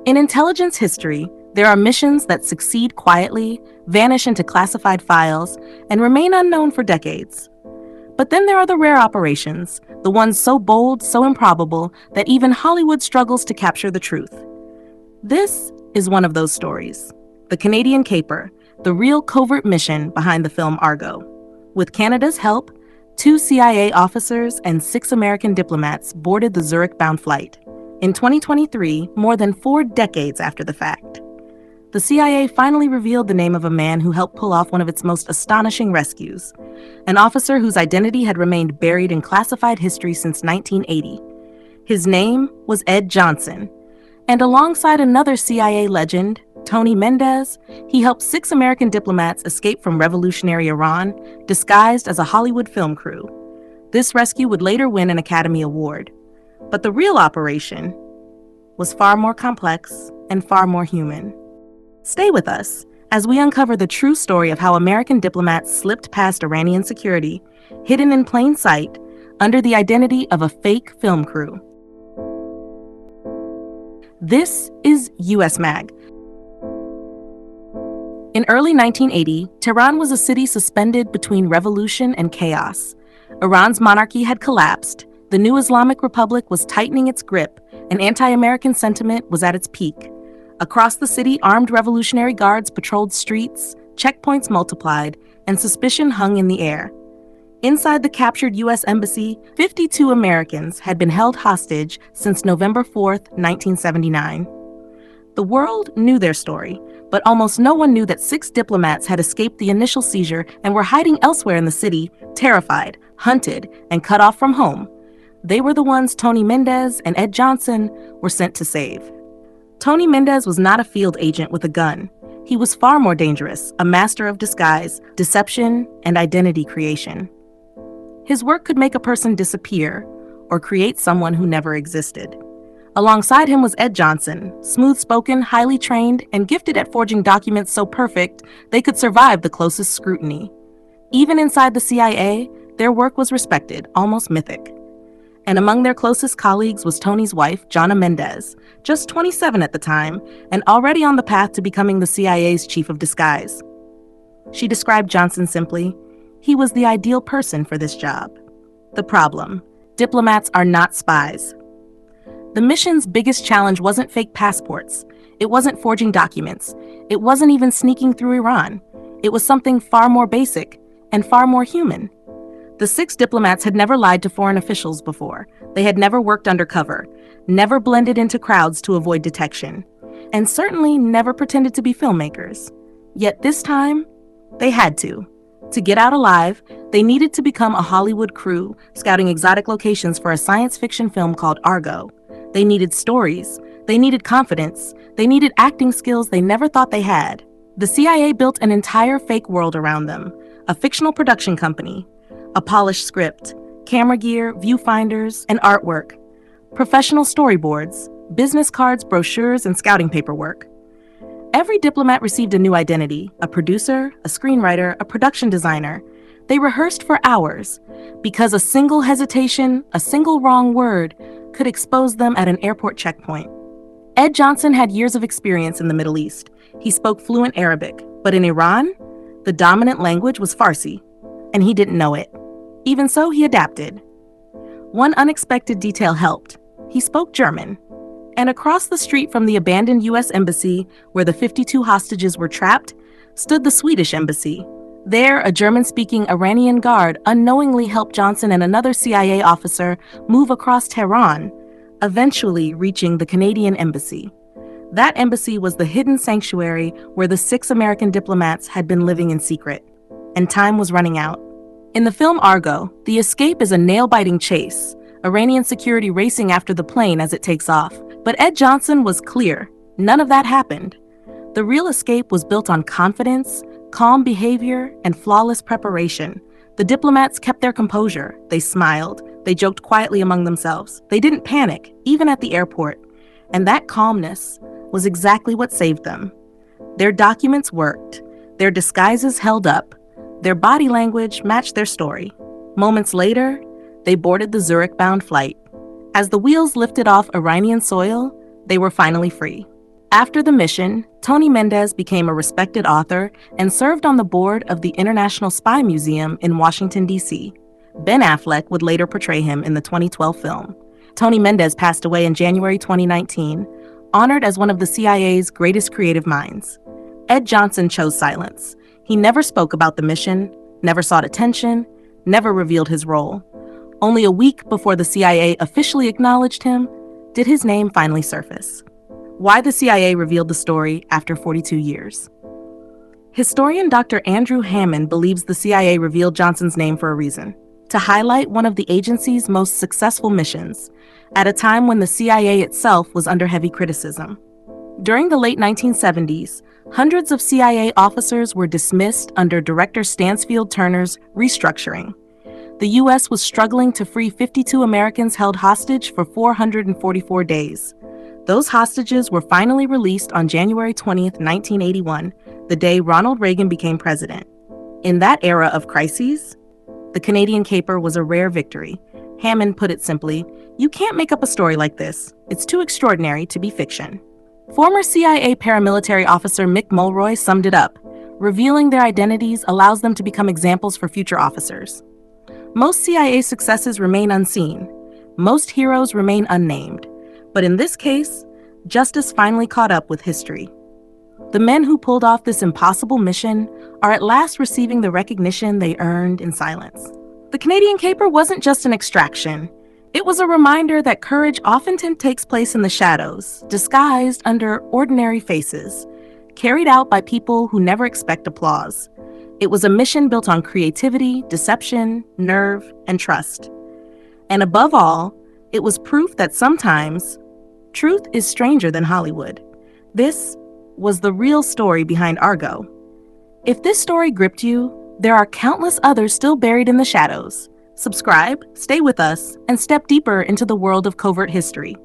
In intelligence history, there are missions that succeed quietly, vanish into classified files, and remain unknown for decades. But then there are the rare operations, the ones so bold, so improbable, that even Hollywood struggles to capture the truth. This is one of those stories. The Canadian Caper, the real covert mission behind the film Argo. With Canada's help, 2 CIA officers and 6 American diplomats boarded the Zurich-bound flight. In 2023, more than 4 decades after the fact, the CIA finally revealed the name of a man who helped pull off one of its most astonishing rescues, an officer whose identity had remained buried in classified history since 1980. His name was Ed Johnson, and alongside another CIA legend, Tony Mendez, he helped 6 American diplomats escape from revolutionary Iran, disguised as a Hollywood film crew. This rescue would later win an Academy Award. But the real operation was far more complex and far more human. Stay with us as we uncover the true story of how American diplomats slipped past Iranian security, hidden in plain sight, under the identity of a fake film crew. This is US Mag. In early 1980, Tehran was a city suspended between revolution and chaos. Iran's monarchy had collapsed, the new Islamic Republic was tightening its grip, and anti-American sentiment was at its peak. Across the city, armed revolutionary guards patrolled streets, checkpoints multiplied, and suspicion hung in the air. Inside the captured U.S. Embassy, 52 Americans had been held hostage since November 4, 1979. The world knew their story, but almost no one knew that 6 diplomats had escaped the initial seizure and were hiding elsewhere in the city, terrified, hunted, and cut off from home. They were the ones Tony Mendez and Ed Johnson were sent to save. Tony Mendez was not a field agent with a gun. He was far more dangerous, a master of disguise, deception, and identity creation. His work could make a person disappear or create someone who never existed. Alongside him was Ed Johnson, smooth-spoken, highly trained, and gifted at forging documents so perfect they could survive the closest scrutiny. Even inside the CIA, their work was respected, almost mythic. And among their closest colleagues was Tony's wife, Jana Mendez, just 27 at the time, and already on the path to becoming the CIA's chief of disguise. She described Johnson simply, "He was the ideal person for this job." The problem: diplomats are not spies. The mission's biggest challenge wasn't fake passports. It wasn't forging documents. It wasn't even sneaking through Iran. It was something far more basic and far more human. The 6 diplomats had never lied to foreign officials before. They had never worked undercover, never blended into crowds to avoid detection, and certainly never pretended to be filmmakers. Yet this time, they had to. To get out alive, they needed to become a Hollywood crew, scouting exotic locations for a science fiction film called Argo. They needed stories. They needed confidence. They needed acting skills they never thought they had. The CIA built an entire fake world around them, a fictional production company, a polished script, camera gear, viewfinders, and artwork, professional storyboards, business cards, brochures, and scouting paperwork. Every diplomat received a new identity, a producer, a screenwriter, a production designer. They rehearsed for hours, because a single hesitation, a single wrong word, could expose them at an airport checkpoint. Ed Johnson had years of experience in the Middle East. He spoke fluent Arabic, but in Iran, the dominant language was Farsi, and he didn't know it. Even so, he adapted. One unexpected detail helped. He spoke German. And across the street from the abandoned U.S. Embassy, where the 52 hostages were trapped, stood the Swedish embassy. There, a German-speaking Iranian guard unknowingly helped Johnson and another CIA officer move across Tehran, eventually reaching the Canadian embassy. That embassy was the hidden sanctuary where the 6 American diplomats had been living in secret. And time was running out. In the film Argo, the escape is a nail-biting chase, Iranian security racing after the plane as it takes off. But Ed Johnson was clear. None of that happened. The real escape was built on confidence, calm behavior, and flawless preparation. The diplomats kept their composure. They smiled. They joked quietly among themselves. They didn't panic, even at the airport. And that calmness was exactly what saved them. Their documents worked. Their disguises held up. Their body language matched their story. Moments later, they boarded the Zurich-bound flight. As the wheels lifted off Iranian soil, they were finally free. After the mission, Tony Mendez became a respected author and served on the board of the International Spy Museum in Washington, D.C. Ben Affleck would later portray him in the 2012 film. Tony Mendez passed away in January 2019, honored as one of the CIA's greatest creative minds. Ed Johnson chose silence. He never spoke about the mission, never sought attention, never revealed his role. Only a week before the CIA officially acknowledged him, did his name finally surface. Why the CIA revealed the story after 42 years. Historian Dr. Andrew Hammond believes the CIA revealed Johnson's name for a reason: to highlight one of the agency's most successful missions, at a time when the CIA itself was under heavy criticism. During the late 1970s, hundreds of CIA officers were dismissed under Director Stansfield Turner's restructuring. The U.S. was struggling to free 52 Americans held hostage for 444 days. Those hostages were finally released on January 20th, 1981, the day Ronald Reagan became president. In that era of crises, the Canadian caper was a rare victory. Hammond put it simply, "You can't make up a story like this. It's too extraordinary to be fiction." Former CIA paramilitary officer Mick Mulroy summed it up: revealing their identities allows them to become examples for future officers. Most CIA successes remain unseen. Most heroes remain unnamed. But in this case, justice finally caught up with history. The men who pulled off this impossible mission are at last receiving the recognition they earned in silence. The Canadian caper wasn't just an extraction. It was a reminder that courage often takes place in the shadows, disguised under ordinary faces, carried out by people who never expect applause. It was a mission built on creativity, deception, nerve, and trust. And above all, it was proof that sometimes truth is stranger than Hollywood. This was the real story behind Argo. If this story gripped you, there are countless others still buried in the shadows. Subscribe, stay with us, and step deeper into the world of covert history.